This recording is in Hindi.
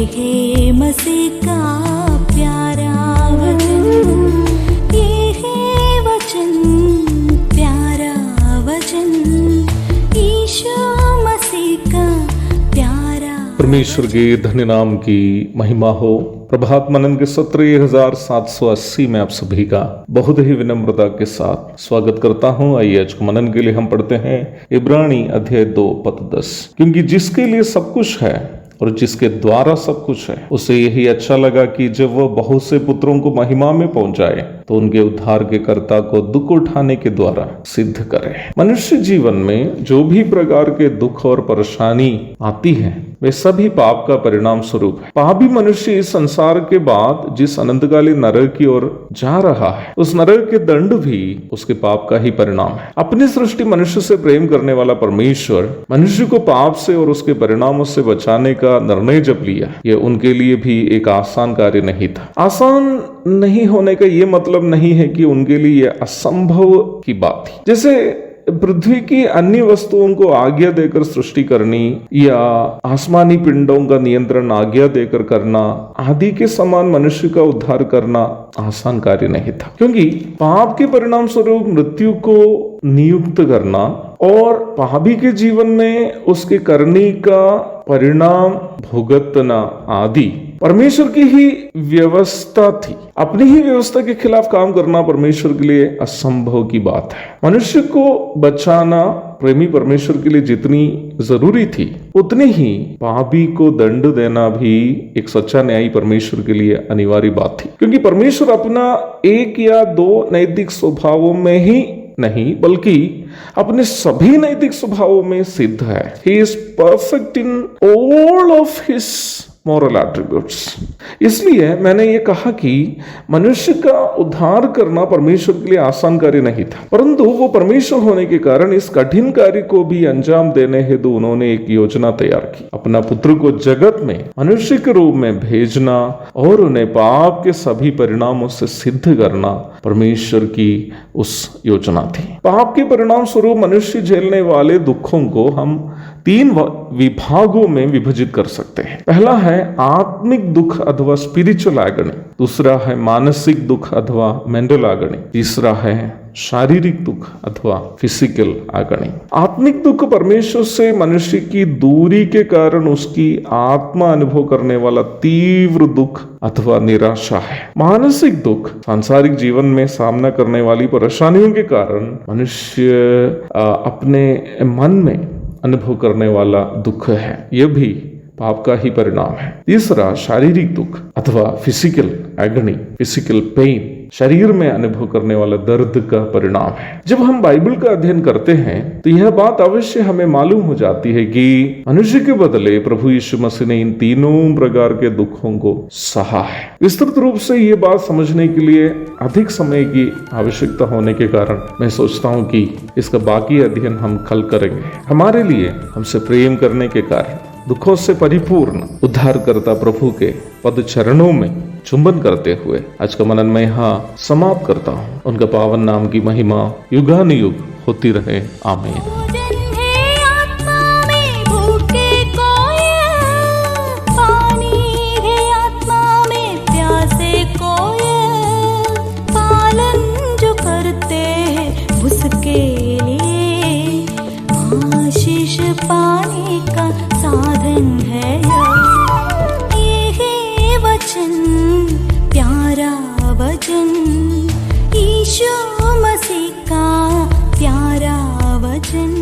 है मसीह का प्यारा वचन, ये है वचन, प्यारा वचन, यीशु मसीह का प्यारा। परमेश्वर के धन्य नाम की महिमा हो। प्रभात मनन के सत्र 1780 में आप सभी का बहुत ही विनम्रता के साथ स्वागत करता हूं। आइए आज को मनन के लिए हम पढ़ते हैं इब्रानी अध्याय 2 पद 10। क्योंकि जिसके लिए सब कुछ है और जिसके द्वारा सब कुछ है, उसे यही अच्छा लगा कि जब वह बहुत से पुत्रों को महिमा में पहुंचाए तो उनके उद्धार के कर्ता को दुख उठाने के द्वारा सिद्ध करे। मनुष्य जीवन में जो भी प्रकार के दुख और परेशानी आती है वे सभी पाप का परिणाम स्वरूप है। पापी मनुष्य इस संसार के बाद जिस अनंतकालीन नरक की ओर जा रहा है, उस नरक के दंड भी उसके पाप का ही परिणाम है। अपनी सृष्टि मनुष्य से प्रेम करने वाला परमेश्वर मनुष्य को पाप से और उसके परिणामों से बचाने का निर्णय जब लिया, यह उनके लिए भी एक आसान कार्य नहीं था। आसान नहीं होने का यह मतलब नहीं है कि उनके लिए यह असंभव की बात थी। जैसे पृथ्वी की अन्य वस्तुओं को आज्ञा देकर सृष्टि करनी या आसमानी पिंडों का नियंत्रण आज्ञा देकर करना आदि के समान मनुष्य का उद्धार करना आसान कार्य नहीं था, क्योंकि पाप के परिणाम स्वरूप मृत्यु को नियुक्त करना और पापी के जीवन में उसके करने का परिणाम भुगतना आदि परमेश्वर की ही व्यवस्था थी। अपनी ही व्यवस्था के खिलाफ काम करना परमेश्वर के लिए असंभव की बात है। मनुष्य को बचाना प्रेमी परमेश्वर के लिए जितनी जरूरी थी, उतनी ही पापी को दंड देना भी एक सच्चा न्यायी परमेश्वर के लिए अनिवार्य बात थी, क्योंकि परमेश्वर अपना एक या दो नैतिक स्वभावों में ही नहीं बल्कि अपने सभी नैतिक स्वभावों में सिद्ध है। He is perfect in all of his moral attributes। इसलिए मैंने ये कहा कि मनुष्य का उद्धार करना परमेश्वर के लिए आसान कार्य नहीं था, परंतु वो परमेश्वर होने के कारण इस कठिन कार्य को भी अंजाम देने हेतु उन्होंने एक योजना तैयार की। अपना पुत्र को जगत में मनुष्य के रूप में भेजना और उन्हें पाप के सभी परिणामों से सिद्ध करना परमेश्वर की उस योजना थी। पाप के परिणाम स्वरूप मनुष्य झेलने वाले दुखों को हम 3 विभागों में विभाजित कर सकते हैं। पहला है आत्मिक दुख अथवा स्पिरिचुअल एगनी, दूसरा है मानसिक दुख अथवा मेंटल एगनी, तीसरा है शारीरिक दुख अथवा फिजिकल एगनी। आत्मिक दुख परमेश्वर से मनुष्य की दूरी के कारण उसकी आत्मा अनुभव करने वाला तीव्र दुख अथवा निराशा है। मानसिक दुख सांसारिक जीवन में सामना करने वाली परेशानियों के कारण मनुष्य अपने मन में अनुभव करने वाला दुख है, यह भी पाप का ही परिणाम है। तीसरा शारीरिक दुख अथवा फिजिकल एगनी, फिजिकल पेन, शरीर में अनुभव करने वाला दर्द का परिणाम है। जब हम बाइबल का अध्ययन करते हैं तो यह बात अवश्य हमें मालूम हो जाती है कि मनुष्य के बदले प्रभु यीशु मसीह ने इन तीनों प्रकार के दुखों को सहा है। विस्तृत रूप से ये बात समझने के लिए अधिक समय की आवश्यकता होने के कारण मैं सोचता हूँ कि इसका बाकी अध्ययन हम कल करेंगे। हमारे लिए हमसे प्रेम करने के कारण दुखों से परिपूर्ण उद्धारकर्ता प्रभु के पद चरणों में चुंबन करते हुए आज का मनन मैं यहाँ समाप्त करता हूँ। उनका पावन नाम की महिमा युगानुयुग होती रहे। आमीन। पाने का साधन है ये है वचन, प्यारा वचन, यीशु मसीह का प्यारा वचन।